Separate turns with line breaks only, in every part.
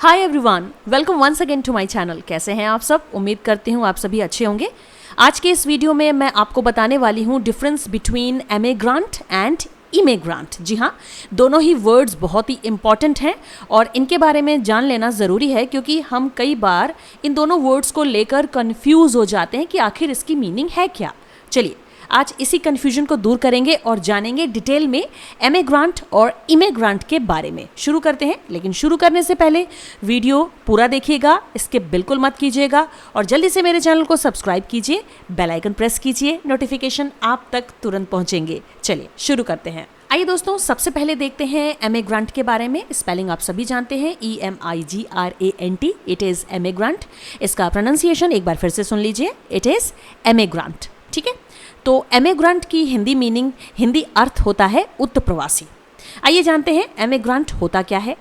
Hi everyone, welcome once again to my channel. कैसे हैं आप सब? उम्मीद करती हूँ आप सभी अच्छे होंगे। आज के इस वीडियो में मैं आपको बताने वाली हूँ difference between emigrant and immigrant. जी हाँ, दोनों ही वर्ड्स बहुत ही इंपॉर्टेंट हैं और इनके बारे में जान लेना ज़रूरी है, क्योंकि हम कई बार इन दोनों वर्ड्स को लेकर कंफ्यूज हो जाते हैं कि आखिर इसकी मीनिंग है क्या। चलिए आज इसी कन्फ्यूजन को दूर करेंगे और जानेंगे डिटेल में एमिग्रेंट और इमिग्रेंट के बारे में। शुरू करते हैं, लेकिन शुरू करने से पहले वीडियो पूरा देखिएगा, स्किप बिल्कुल मत कीजिएगा और जल्दी से मेरे चैनल को सब्सक्राइब कीजिए, बेल आइकन प्रेस कीजिए, नोटिफिकेशन आप तक तुरंत पहुंचेंगे। चलिए शुरू करते हैं। आइए दोस्तों, सबसे पहले देखते हैं एमिग्रेंट के बारे में। स्पेलिंग आप सभी जानते हैं, EMIGRANT। It is emigrant. इसका प्रोनाउंसिएशन एक बार फिर से सुन लीजिए, इट इज़ एमिग्रेंट। ठीक है, तो एमिग्रेंट की हिंदी मीनिंग, हिंदी अर्थ होता है उत्प्रवासी। आइए जानते हैं एमिग्रेंट होता क्या है।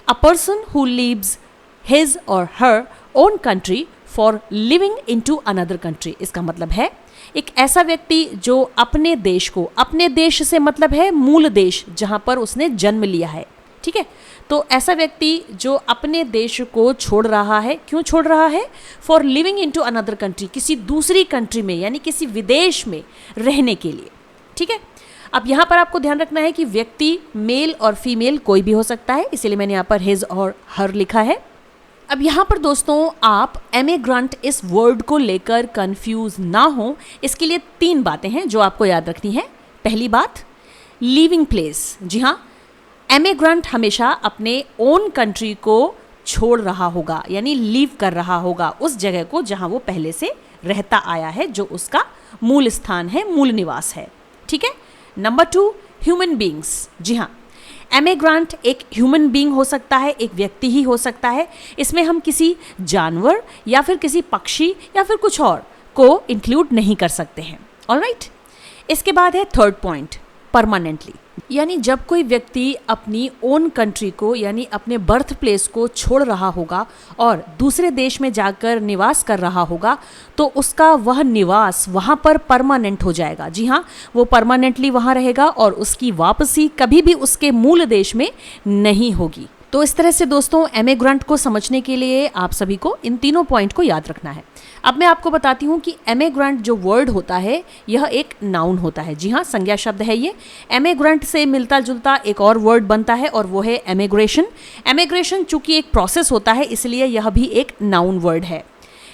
A person who leaves his or her own country for living into another country. इसका मतलब है एक ऐसा व्यक्ति जो अपने देश को, अपने देश से मतलब है मूल देश जहाँ पर उसने जन्म लिया है। ठीक है, तो ऐसा व्यक्ति जो अपने देश को छोड़ रहा है, क्यों छोड़ रहा है? For living into another country, किसी दूसरी कंट्री में यानी किसी विदेश में रहने के लिए। ठीक है, अब यहाँ पर आपको ध्यान रखना है कि व्यक्ति मेल और फीमेल कोई भी हो सकता है, इसीलिए मैंने यहाँ पर हिज और हर लिखा है। अब यहाँ पर दोस्तों आप एमिग्रेंट इस वर्ड को लेकर कंफ्यूज ना हो, इसके लिए 3 बातें हैं जो आपको याद रखनी है। पहली बात, लिविंग प्लेस। जी हाँ, एमिग्रेंट हमेशा अपने ओन कंट्री को छोड़ रहा होगा, यानी लीव कर रहा होगा उस जगह को जहां वो पहले से रहता आया है, जो उसका मूल स्थान है, मूल निवास है। ठीक है। Number 2, human beings. जी हाँ, एमिग्रेंट एक ह्यूमन बींग हो सकता है, एक व्यक्ति ही हो सकता है। इसमें हम किसी जानवर या फिर किसी पक्षी या फिर कुछ और को इंक्लूड नहीं कर सकते हैं। ऑलराइट, इसके बाद है थर्ड पॉइंट, परमानेंटली। यानी जब कोई व्यक्ति अपनी ओन कंट्री को यानी अपने बर्थ प्लेस को छोड़ रहा होगा और दूसरे देश में जाकर निवास कर रहा होगा, तो उसका वह निवास वहाँ पर परमानेंट हो जाएगा। जी हाँ, वो परमानेंटली वहाँ रहेगा और उसकी वापसी कभी भी उसके मूल देश में नहीं होगी। तो इस तरह से दोस्तों एमिग्रेंट को समझने के लिए आप सभी को इन तीनों पॉइंट को याद रखना है। अब मैं आपको बताती हूँ कि एमिग्रेंट जो वर्ड होता है यह एक नाउन होता है। जी हाँ, संज्ञा शब्द है ये। एमिग्रेंट से मिलता जुलता एक और वर्ड बनता है और वो है एमिग्रेशन। एमिग्रेशन चूंकि एक प्रोसेस होता है, इसलिए यह भी एक नाउन वर्ड है।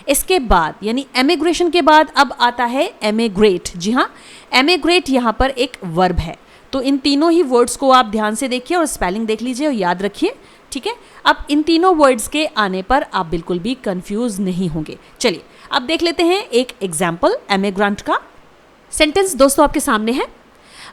इसके बाद यानी एमिग्रेशन के बाद अब आता है एमिग्रेट। जी हाँ, एमिग्रेट यहाँ पर एक वर्ब है। तो इन तीनों ही वर्ड्स को आप ध्यान से देखिए और स्पेलिंग देख लीजिए और याद रखिए। ठीक है, अब इन तीनों वर्ड्स के आने पर आप बिल्कुल भी कंफ्यूज नहीं होंगे। चलिए अब देख लेते हैं एक एग्जाम्पल एमिग्रेंट का। सेंटेंस दोस्तों आपके सामने है।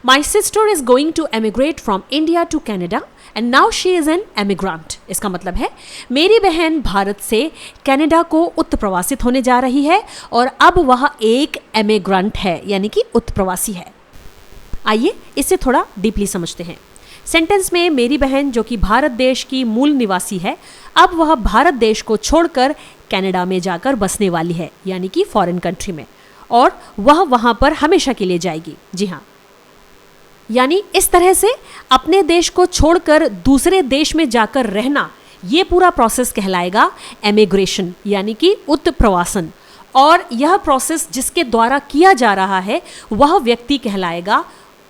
My sister is going to emigrate from India to Canada and now she is an emigrant. इसका मतलब है मेरी बहन भारत से कनाडा को उत्प्रवासित होने जा रही है और अब वह एक एमिग्रेंट है, यानी कि उत्प्रवासी है। आइए इसे थोड़ा डीपली समझते हैं। सेंटेंस में मेरी बहन जो कि भारत देश की मूल निवासी है, अब वह भारत देश को छोड़कर कनाडा में जाकर बसने वाली है, यानी कि फॉरेन कंट्री में, और वह वहां पर हमेशा के लिए जाएगी। जी हाँ, यानी इस तरह से अपने देश को छोड़कर दूसरे देश में जाकर रहना, ये पूरा प्रोसेस कहलाएगा एमिग्रेशन, यानी कि उत्प्रवासन। और यह प्रोसेस जिसके द्वारा किया जा रहा है वह व्यक्ति कहलाएगा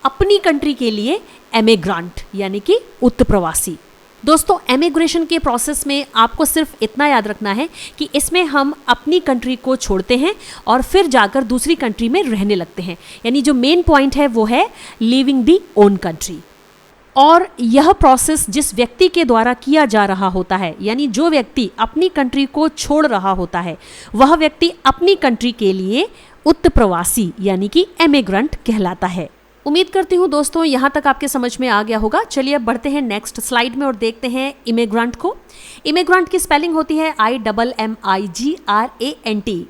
अपनी कंट्री के लिए एमिग्रेंट, यानी कि उत्प्रवासी। दोस्तों एमिग्रेशन के प्रोसेस में आपको सिर्फ इतना याद रखना है कि इसमें हम अपनी कंट्री को छोड़ते हैं और फिर जाकर दूसरी कंट्री में रहने लगते हैं, यानी जो मेन पॉइंट है वो है लिविंग दी ओन कंट्री। और यह प्रोसेस जिस व्यक्ति के द्वारा किया जा रहा होता है, यानी जो व्यक्ति अपनी कंट्री को छोड़ रहा होता है, वह व्यक्ति अपनी कंट्री के लिए उत्प्रवासी यानी कि एमिग्रेंट कहलाता है। उम्मीद करती हूँ दोस्तों यहाँ तक आपके समझ में आ गया होगा। चलिए अब बढ़ते हैं नेक्स्ट स्लाइड में और देखते हैं इमिग्रेंट को। इमिग्रेंट की स्पेलिंग होती है IMMIGRANT।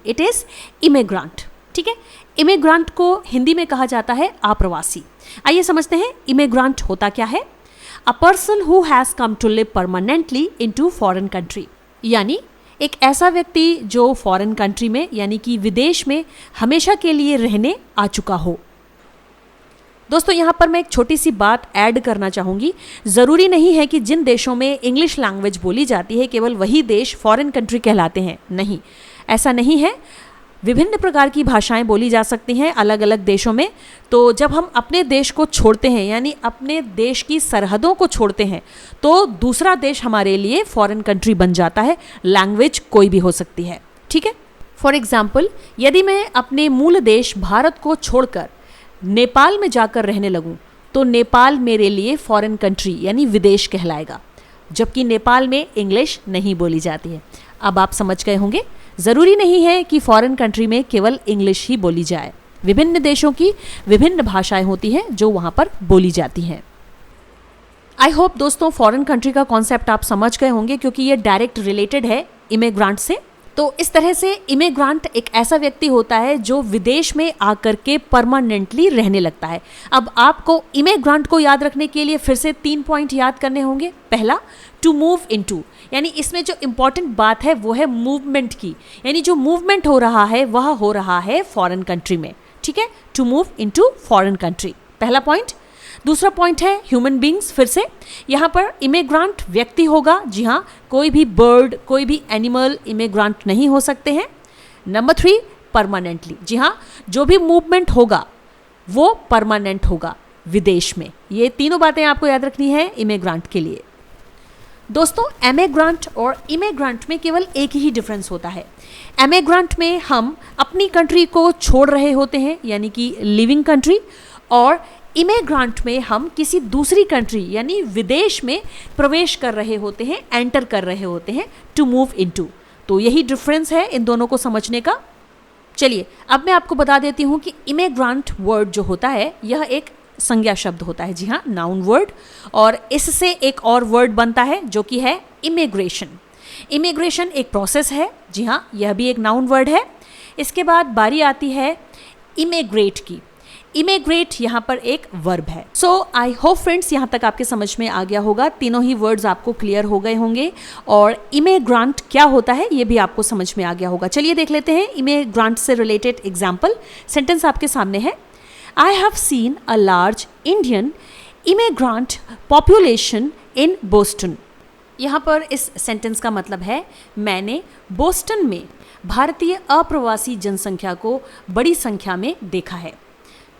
It is immigrant. ठीक है, इमिग्रेंट को हिंदी में कहा जाता है अप्रवासी। आइए समझते हैं इमिग्रेंट होता क्या है। A person who has come to live permanently into foreign country, यानी एक ऐसा व्यक्ति जो फॉरेन कंट्री में यानी कि विदेश में हमेशा के लिए रहने आ चुका हो। दोस्तों यहाँ पर मैं एक छोटी सी बात ऐड करना चाहूँगी। ज़रूरी नहीं है कि जिन देशों में इंग्लिश लैंग्वेज बोली जाती है केवल वही देश फॉरेन कंट्री कहलाते हैं। नहीं, ऐसा नहीं है। विभिन्न प्रकार की भाषाएं बोली जा सकती हैं अलग अलग देशों में। तो जब हम अपने देश को छोड़ते हैं, यानी अपने देश की सरहदों को छोड़ते हैं, तो दूसरा देश हमारे लिए फॉरेन कंट्री बन जाता है। लैंग्वेज कोई भी हो सकती है, ठीक है। फॉर एग्जाम्पल, यदि मैं अपने मूल देश भारत को छोड़कर नेपाल में जाकर रहने लगूं, तो नेपाल मेरे लिए फॉरेन कंट्री यानी विदेश कहलाएगा, जबकि नेपाल में इंग्लिश नहीं बोली जाती है। अब आप समझ गए होंगे, ज़रूरी नहीं है कि फॉरेन कंट्री में केवल इंग्लिश ही बोली जाए। विभिन्न देशों की विभिन्न भाषाएं होती हैं जो वहाँ पर बोली जाती हैं। आई होप दोस्तों फॉरेन कंट्री का कॉन्सेप्ट आप समझ गए होंगे, क्योंकि ये डायरेक्ट रिलेटेड है इमिग्रांट से। तो इस तरह से इमिग्रांट एक ऐसा व्यक्ति होता है जो विदेश में आकर के परमानेंटली रहने लगता है। अब आपको इमिग्रांट को याद रखने के लिए फिर से 3 पॉइंट याद करने होंगे। पहला, टू मूव इनटू, यानी इसमें जो इंपॉर्टेंट बात है वो है मूवमेंट की, यानी जो मूवमेंट हो रहा है वह हो रहा है फॉरेन कंट्री में, ठीक है। To move into foreign country, पहला पॉइंट। दूसरा पॉइंट है ह्यूमन बींग्स। फिर से यहाँ पर इमिग्रांट व्यक्ति होगा, जी हाँ, कोई भी बर्ड, कोई भी एनिमल इमिग्रांट नहीं हो सकते हैं। नंबर 3, परमानेंटली, जी हाँ, जो भी मूवमेंट होगा वो परमानेंट होगा विदेश में। ये तीनों बातें आपको याद रखनी है इमिग्रांट के लिए। दोस्तों एमिग्रांट और इमिग्रांट में केवल एक ही डिफरेंस होता है। एमिग्रांट में हम अपनी कंट्री को छोड़ रहे होते हैं, यानी कि लिविंग कंट्री, और इमिग्रांट में हम किसी दूसरी कंट्री यानी विदेश में प्रवेश कर रहे होते हैं, एंटर कर रहे होते हैं, टू मूव इनटू। तो यही डिफरेंस है इन दोनों को समझने का। चलिए अब मैं आपको बता देती हूँ कि इमिग्रांट वर्ड जो होता है यह एक संज्ञा शब्द होता है, जी हाँ, नाउन वर्ड, और इससे एक और वर्ड बनता है जो कि है इमिग्रेशन। इमिग्रेशन एक प्रोसेस है, जी हाँ, यह भी एक नाउन वर्ड है। इसके बाद बारी आती है इमिग्रेट की। इमिग्रेट यहाँ पर एक वर्ब है। सो आई होप फ्रेंड्स यहाँ तक आपके समझ में आ गया होगा, तीनों ही वर्ड्स आपको क्लियर हो गए होंगे, और इमिग्रांट क्या होता है ये भी आपको समझ में आ गया होगा। चलिए देख लेते हैं इमिग्रांट से रिलेटेड एग्जाम्पल। सेंटेंस आपके सामने है, I have seen a large Indian immigrant population in Boston. यहाँ पर इस सेंटेंस का मतलब है, मैंने बोस्टन में भारतीय अप्रवासी जनसंख्या को बड़ी संख्या में देखा है।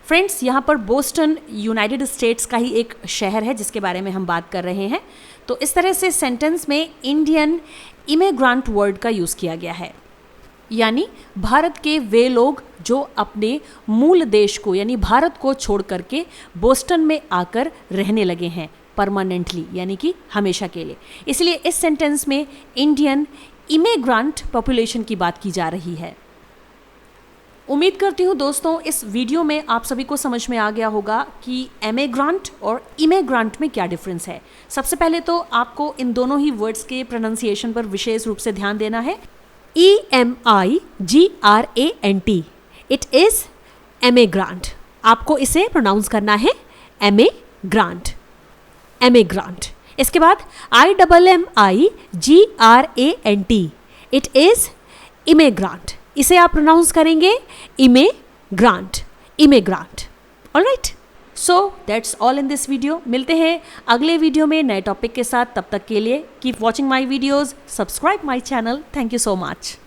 फ्रेंड्स यहाँ पर बोस्टन यूनाइटेड स्टेट्स का ही एक शहर है जिसके बारे में हम बात कर रहे हैं। तो इस तरह से सेंटेंस में इंडियन इमिग्रांट वर्ड का यूज़ किया गया है, यानी भारत के वे लोग जो अपने मूल देश को यानी भारत को छोड़ करके बोस्टन में आकर रहने लगे हैं परमानेंटली, यानी कि हमेशा के लिए। इसलिए इस सेंटेंस में इंडियन इमिग्रांट पॉपुलेशन की बात की जा रही है। उम्मीद करती हूँ दोस्तों इस वीडियो में आप सभी को समझ में आ गया होगा कि एमिग्रांट और इमिग्रांट में क्या डिफरेंस है। सबसे पहले तो आपको इन दोनों ही वर्ड्स के प्रोनाउंसिएशन पर विशेष रूप से ध्यान देना है। EMIGRANT, it is emigrant. आपको इसे प्रोनाउंस करना है एमिग्रांट, एमिग्रांट। इसके बाद IMMIGRANT, इट इज़ इमिग्रांट। इसे आप प्रोनाउंस करेंगे immigrant, immigrant. Alright, so that's all in this video. मिलते हैं अगले वीडियो में नए टॉपिक के साथ। तब तक के लिए keep watching my videos, subscribe my channel. Thank you so much.